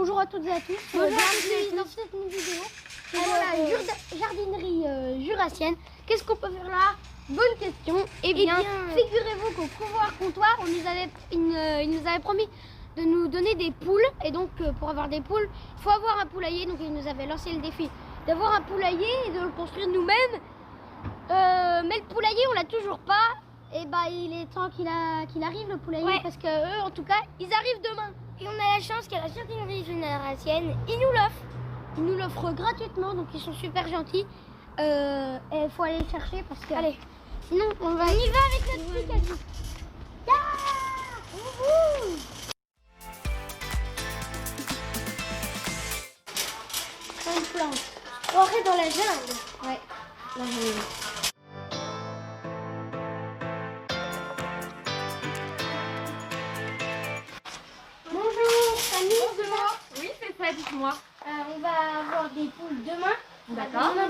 bonjour à toutes et à tous. Bienvenue dans cette nouvelle vidéo. C'est dans la jardinerie jurassienne. Qu'est-ce qu'on peut faire là? Bonne question. Eh bien, figurez-vous qu'au pouvoir comptoir, il nous avait promis de nous donner des poules. Et donc, pour avoir des poules, il faut avoir un poulailler. Donc, il nous avait lancé le défi d'avoir un poulailler et de le construire nous-mêmes. Mais le poulailler, on l'a toujours pas. Et bah, il est temps qu'il arrive le poulailler, parce que eux, en tout cas, ils arrivent demain. Et on a la chance qu'à la jardinerie jurassienne, ils nous l'offrent. Ils nous l'offrent gratuitement, donc ils sont super gentils. Et il faut aller le chercher parce que, allez, sinon on y va avec notre petit cadeau. Une plante. On croirait dans la jungle. Ouais, la jungle. Oui, c'est ça, dites-moi. On va avoir des poules demain. D'accord. On a un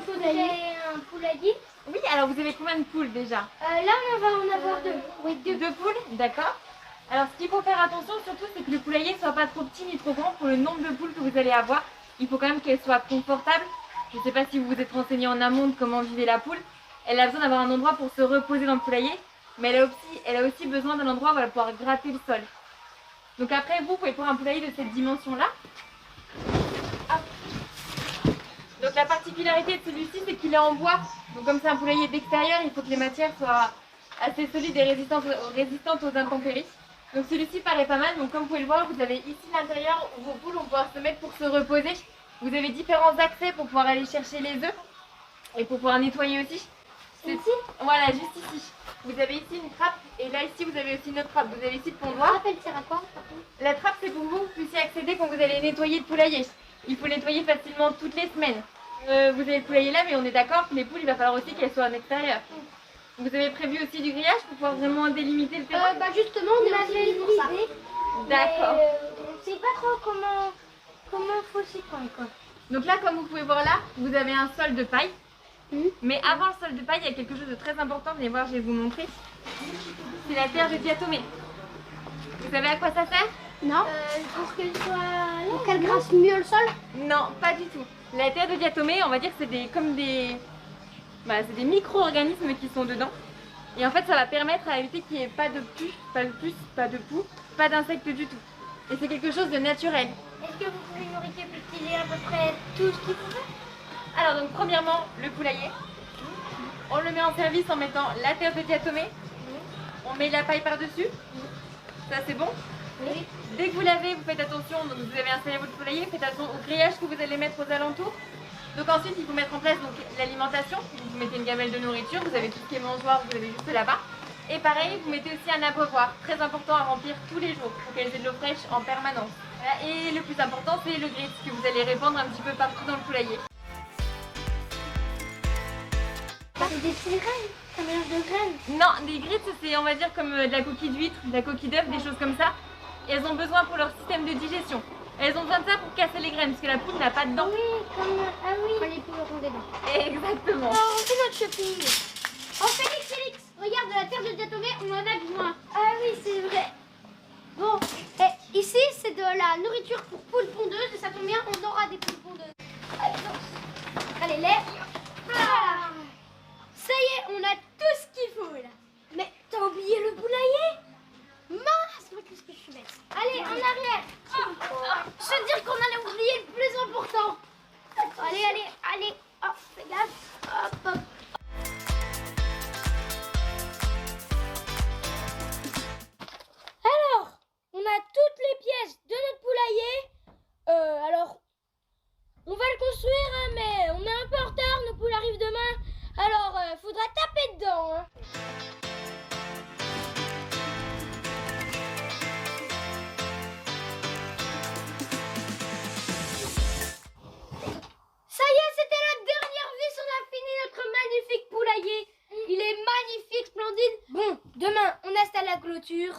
poulailler. Oui, alors vous avez combien de poules déjà? Là, on va en avoir deux. Oui, deux. Deux poules, d'accord. Alors ce qu'il faut faire attention surtout, c'est que le poulailler ne soit pas trop petit ni trop grand pour le nombre de poules que vous allez avoir. Il faut quand même qu'elle soit confortable. Je ne sais pas si vous vous êtes renseigné en amont de comment vivait la poule. Elle a besoin d'avoir un endroit pour se reposer dans le poulailler, mais elle a aussi besoin d'un endroit où elle va pouvoir gratter le sol. Donc après, vous pouvez prendre un poulailler de cette dimension-là. Donc la particularité de celui-ci, c'est qu'il est en bois. Donc comme c'est un poulailler d'extérieur, il faut que les matières soient assez solides et résistantes aux intempéries. Donc celui-ci paraît pas mal. Donc comme vous pouvez le voir, vous avez ici l'intérieur où vos poules vont pouvoir se mettre pour se reposer. Vous avez différents accès pour pouvoir aller chercher les œufs et pour pouvoir nettoyer aussi. C'est ici? Voilà, juste ici. Vous avez ici une trappe et là ici vous avez aussi une autre trappe. Vous avez ici le pondoir. Rappelle, c'est à quoi? La trappe, c'est pour vous puissiez accéder quand vous allez nettoyer le poulailler. Il faut nettoyer facilement toutes les semaines. Vous avez le poulailler là, mais on est d'accord que les poules, il va falloir aussi qu'elles soient en extérieur. Vous avez prévu aussi du grillage pour pouvoir vraiment délimiter le terrain? Bah justement, on avait une idée. D'accord. On ne sait pas trop comment faut s'y prendre, quoi. Donc là, comme vous pouvez voir là, vous avez un sol de paille. Mais avant le sol de paille, il y a quelque chose de très important. Venez voir, je vais vous montrer. C'est la terre de diatomée. Vous savez à quoi ça sert? Non. Pour qu'elle soit... Pour qu'elle grasse mieux le sol? Non, pas du tout. La terre de diatomée, on va dire que c'est c'est des micro-organismes qui sont dedans. Et en fait, ça va permettre à éviter qu'il n'y ait pas de puce, pas de poux, pas d'insectes du tout. Et c'est quelque chose de naturel. Est-ce que vous pouvez nous récapituler à peu près tout ce qu'il faut faire? Alors donc premièrement, le poulailler. On le met en service en mettant la terre de diatomée. On met la paille par-dessus. Ça c'est bon. Oui. Dès que vous l'avez, vous faites attention, donc vous avez installé votre poulailler, faites attention au grillage que vous allez mettre aux alentours. Donc ensuite, il faut mettre en place l'alimentation. Vous mettez une gamelle de nourriture, vous avez tout ce qui est mangeoire, vous avez juste là-bas. Et pareil, vous mettez aussi un abreuvoir, très important à remplir tous les jours pour qu'elles aient de l'eau fraîche en permanence. Voilà. Et le plus important, c'est le grit que vous allez répandre un petit peu partout dans le poulailler. C'est des petites graines, un mélange de graines. Non, des grits, c'est on va dire comme de la coquille d'huître, de la coquille d'œuf, des choses comme ça. Et elles ont besoin pour leur système de digestion. Elles ont besoin de ça pour casser les graines, parce que la poule n'a pas de dents. Oui, quand les poules auront des dents. Exactement. On fait notre shopping. Oh Félix, regarde, de la terre de diatomée, on en a besoin. Ah oui, c'est vrai. Bon, et ici c'est de la nourriture pour poules pondeuses, et ça tombe bien, on aura des poules pondeuses. Allez, lève. Ah. Ça y est, on a tout ce qu'il faut là. Mais t'as oublié le poulailler? Mince, moi qu'est-ce que je suis bête. Allez, en arrière. Je veux dire qu'on allait oublier le plus important. Allez. Hop, fais gaffe. Hop. Alors, on a toutes les pièces de notre poulailler. Alors, on va le construire, hein, mais on est un peu en retard. Nos poules arrivent demain. Alors, faudra taper dedans. Hein. Ça y est, c'était la dernière vis. On a fini notre magnifique poulailler. Il est magnifique, splendide. Bon, demain, on installe la clôture.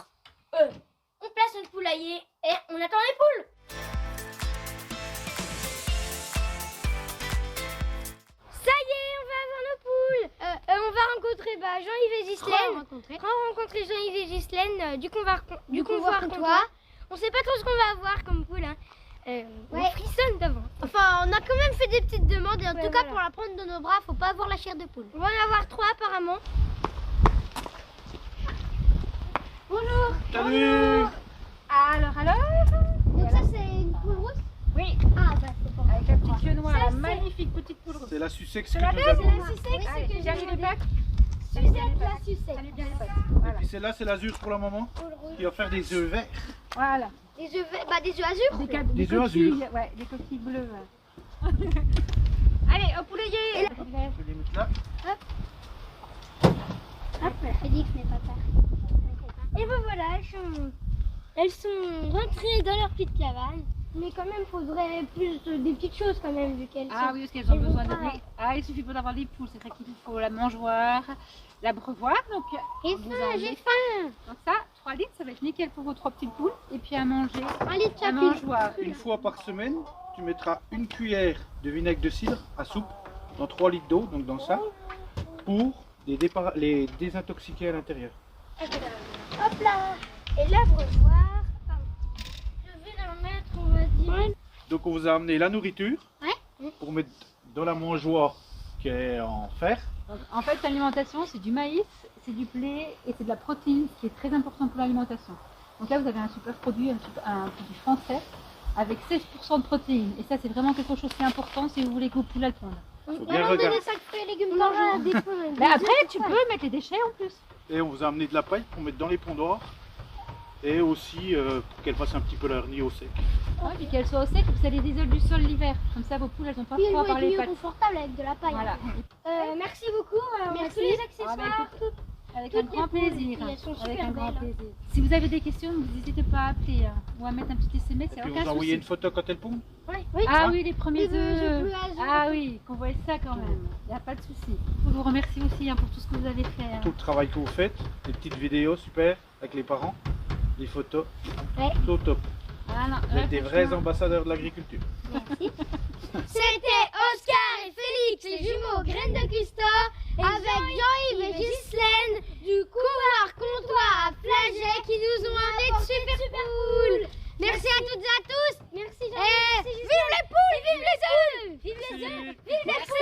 On place notre poulailler et on attend les poules. Ça y est, on va avoir nos poules. On va rencontrer Jean-Yves et Ghislaine. Rencontrer Jean-Yves et Ghislaine du convoire comptoir. On sait pas trop ce qu'on va avoir comme poule, hein. On frissonne devant. Enfin, on a quand même fait des petites demandes et en tout cas pour la prendre dans nos bras, faut pas avoir la chair de poule. On va en avoir 3 apparemment. Bonjour. Salut. Alors Donc ça c'est une poule rousse? Oui, Ah bah c'est pas avec la petite queue noire, la magnifique petite poule rouge. C'est la Sussex que la nous belle, avons. la Sussex Allez, que bien j'ai les demandé. pattes. Suzette la Sussex. Allez bien les pattes. Et Voilà. puis celle-là, c'est l'azur pour la maman Poule rouge. qui va faire des œufs verts. Voilà. Des œufs, des œufs azur. Des œufs azur. Ouais, des coquilles bleues. Allez, au poulailler. Je vais les mettre là. Hop, Félix n'est pas tard. Et ben voilà, elles sont rentrées dans leur petite cabane. Mais quand même, faudrait plus des petites choses quand même, vu qu'elles Ah sont... oui, parce qu'elles ont elles vont besoin pas- de... Ah, il suffit pas d'avoir des poules, c'est vrai qu'il faut la mangeoire, l'abreuvoir. Donc, Et vous ça, en j'ai mettez- faim. donc ça, 3 litres, ça va être nickel pour vos 3 petites poules. Et puis à manger, 1 litre à chacune. mangeoire. Une fois par semaine, tu mettras une cuillère de vinaigre de cidre à soupe dans 3 litres d'eau, donc dans ça, pour les désintoxiquer à l'intérieur. Hop là. Et l'abreuvoir, je vais la mettre, on va dire... Donc on vous a amené la nourriture Ouais. pour mettre dans la mangeoire qui est en fer. Donc, en fait, l'alimentation, c'est du maïs, c'est du blé et c'est de la protéine, ce qui est très important pour l'alimentation. Donc là, vous avez un super produit, un produit français, avec 16% de protéines. Et ça, c'est vraiment quelque chose qui est important si vous voulez que vos poules elles pondent. Faut On bien va regarder. donner 5 fruits et légumes par jour. Mais après, tu peux mettre les déchets en plus. Et on vous a amené de la paille pour mettre dans les pondoirs. Et aussi pour qu'elles fassent un petit peu leur nid au sec. Ouais, puis qu'elles soient au sec, vous allez désole du sol l'hiver. Comme ça, vos poules, elles n'ont pas Puis elles froid vont par être les mieux pattes. confortables avec de la paille. Voilà. Merci beaucoup. On a tous les accessoires. Ah, bah, Avec Toutes un grand les poules, plaisir. puis elles sont Avec super un grand belles. plaisir. Si vous avez des questions, n'hésitez pas à appeler ou à mettre un petit SMS, Et il puis n'y a vous aucun envoyez souci. une photo quand elles pondent. Oui. Ah oui, les premiers Les œufs œufs. bleus azur. Ah oui, qu'on voit ça quand même. Il n'y a pas de souci. Je vous remercie aussi pour tout ce que vous avez fait. Tout le travail que vous faites, les petites vidéos super avec les parents, les photos, Ouais. tout au top. Voilà. Vous êtes des vrais ambassadeurs de l'agriculture. C'était Oscar et Félix, les jumeaux Graines de Christophe, avec Jean-Yves et Ghislaine du couloir comptoir à Flaget qui nous ont amené de super poules. Merci à toutes et à tous. Merci Jean-Yves. Vive les poules, vive les œufs, vive les œufs, vive les poules.